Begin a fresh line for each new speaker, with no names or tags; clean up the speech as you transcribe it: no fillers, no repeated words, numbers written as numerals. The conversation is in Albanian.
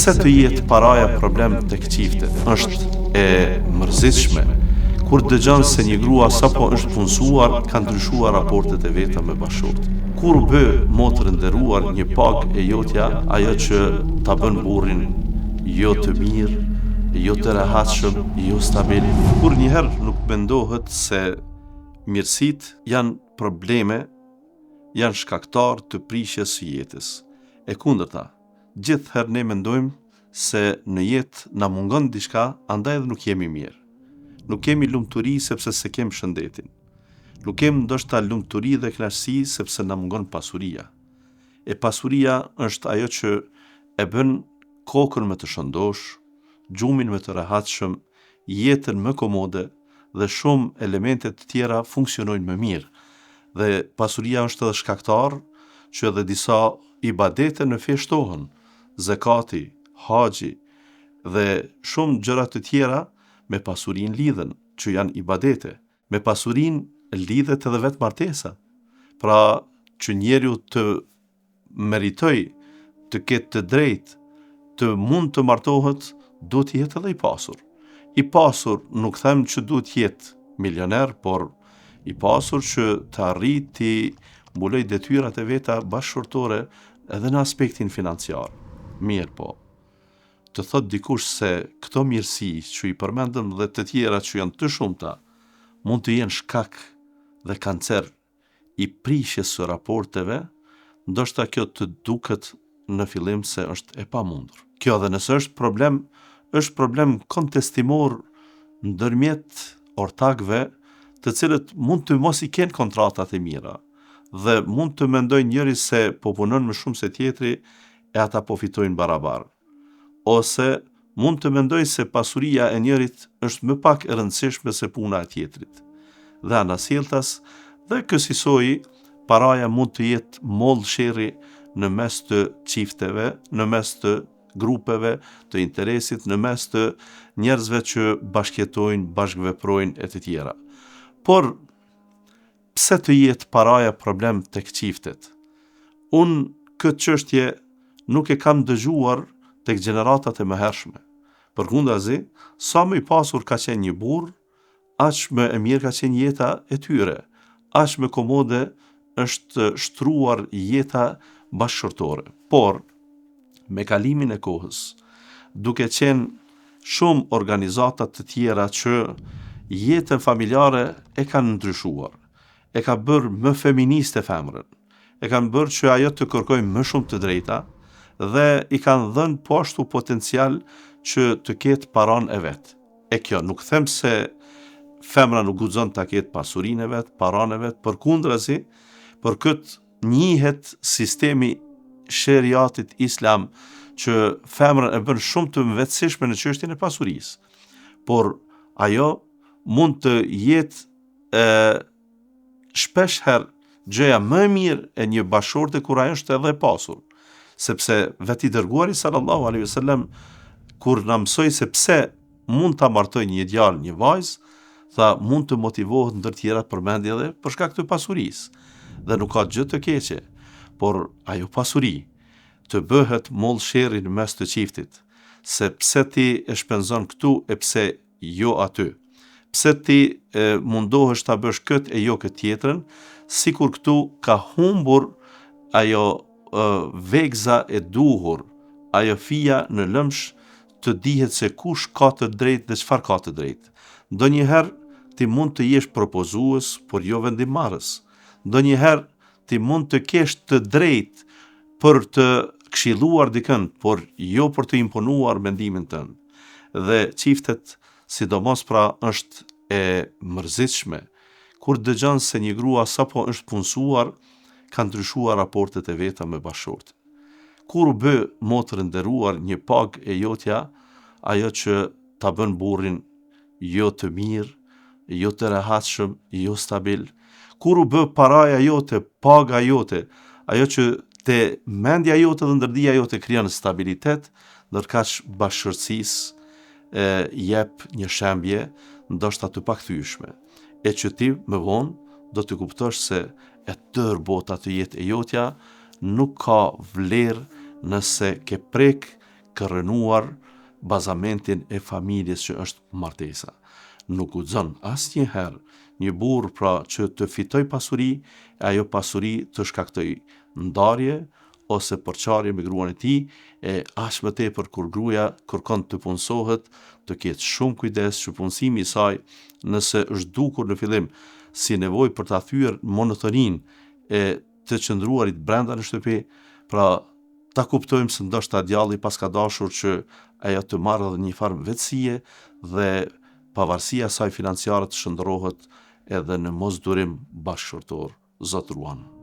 Pse të jetë paraja problem tek çiftet? Është e mërzitshme kur dëgjon se një grua sapo është punësuar ka ndryshuar raportet e veta me bashortë. Kur bë motër nderuar një pagë e jotja ajo që ta bën burrin jo të mirë, jo të rehatshëm, jo stabil. Kur njëherë nuk mendohet se mirësitë janë probleme, janë shkaktar të prishjes së jetës. E kundërta, gjithherë ne mendojmë se në jetë na mungon diçka, andaj edhe nuk jemi mirë. Nuk kemi lumturi sepse se kem shëndetin. Nuk kem ndoshta lumturi dhe kënaqësi sepse na mungon pasuria. E pasuria është ajo që e bën kokën më të shëndosh, gjumin më të rehatshëm, jetën më komode dhe shumë elemente të tjera funksionojnë më mirë. Dhe pasuria është edhe shkaktar që edhe disa ibadete në fe shtohen, zakati, haxhi dhe shumë gjëra të tjera me pasurinë lidhen, që janë ibadete. Me pasurinë lidhet edhe vetë martesa. Pra që njeriu të meritoj, të ketë të drejtë, të mund të martohet, do të jetë edhe i pasur. I pasur nuk them që duhet të jetë milioner, por i pasur që të arrijë të mbuloj detyrat e veta bashkëshortore edhe në aspektin financiar. Mirë po, të thot dikush se këto mirësi që i përmendëm dhe të tjera që janë të shumta, mund të jenë shkak dhe kancer i prishjes së raporteve, ndoshta kjo të duket në fillim se është e pamundur. Kjo dhe nëse është problem kontestimor ndërmjet ortakëve, të cilët mund të mos i kenë kontratat e mira dhe mund të mendojnë njëri se po punon më shumë se tjetri e ata po fitojnë barabar. Ose mund të mendojnë se pasuria e njërit është më pak e rëndësishme se puna e tjetrit. Dhe anasjelltas dhe kësaj paraja mund të jetë mollë sherri në mes të çifteve, në mes të grupeve të interesit, në mes të njerëzve që bashkëjetojnë, bashkëveprojnë e të tjera. Por pse të jetë paraja problem tek çiftet? Unë këtë çështje nuk e kam dëgjuar tek gjeneratat e mëhershme. Përkundazi, sa më i pasur ka qenë një burr, aq më e mirë ka qenë jeta e tyre, aq më komode është shtruar jeta bashkëshortore. Por me kalimin e kohës, duke qenë shumë organizata të tjera që jetën familjare e kanë ndryshuar, e ka bërë më feministe femrën, e kanë bërë që ajo të kërkojë më shumë të drejta dhe i kanë dhënë po ashtu potencial që të ketë paran e vet. E kjo nuk them se femra nuk guxon ta ketë pasurinë e vet, paran e vet, përkundrazi, për këtë njihet sistemi sheriatit islam që femrën e bën shumë të vetësishme në çështjen e pasurisë. Por ajo mund të jetë shpesh herë gjëja më e mirë e një bashkëshorte kur ajo është edhe e pasur, sepse vetë i dërguari sallallahu alaihi wasallam kur na mësoi se pse mund ta martoj një djalë një vajzë, tha mund të motivohet ndër tjera përmendje edhe për shkak të pasurisë dhe nuk ka gjë të keqe, por ajo pasuri të bëhet mollë sherri në mes të çiftit, se pse ti e shpenzon këtu e pse jo aty. Pse ti mundohesh ta bësh këtë e jo këtë tjetrën, sikur këtu ka humbur ajo vegza e duhur, ajo fija në lëmsh të dihet se kush ka të drejtë dhe çfarë ka të drejtë. Ndonjëherë ti mund të jesh propozues, por jo vendimmarrës. Ndonjëherë ti mund të kesh të drejtë për të këshilluar dikën, por jo për të imponuar mendimin tënd. Dhe çiftet, sidomos pra, është e mërzitshme kur dëgjon se një grua sapo është punësuar ka ndryshuar raportet e veta me bashkëshortin. Kur u bë motër nderuar një pagë e jotja, ajo që ta bën burrin jo të mirë, jo të rehatshëm, jo stabil. Kur u bë paraja jote, paga jote, ajo që te mendja jote dhe ndërdia jote krijon stabilitet, ndërkaq bashkëshortësisë jep një shembje ndoshta të pakthyeshme, e që ti më vonë do të kuptosh se e tërë bota të jetë e jotja nuk ka vlerë nëse ke prek kërrënuar bazamentin e familjes që është martesa. Nuk guxon asnjëherë një burr pra që të fitoj pasuri, e ajo pasuri të shkaktoj ndarje ose përçarje me gruan e tij, e aq më tepër kur gruaja kërkon të punësohet, të ketë shumë kujdes që punësimi i saj, nëse është dukur në fillim si nevojë për ta thyer monotoninë e të qëndruarit brenda në shtëpi, pra ta kuptojmë se ndoshta djalli pas ka dashur që ajo të marrë edhe një farë vetësie dhe pavarësia e saj financiare të shndërrohet edhe në mosdurim bashkëshortor. Zot ruan.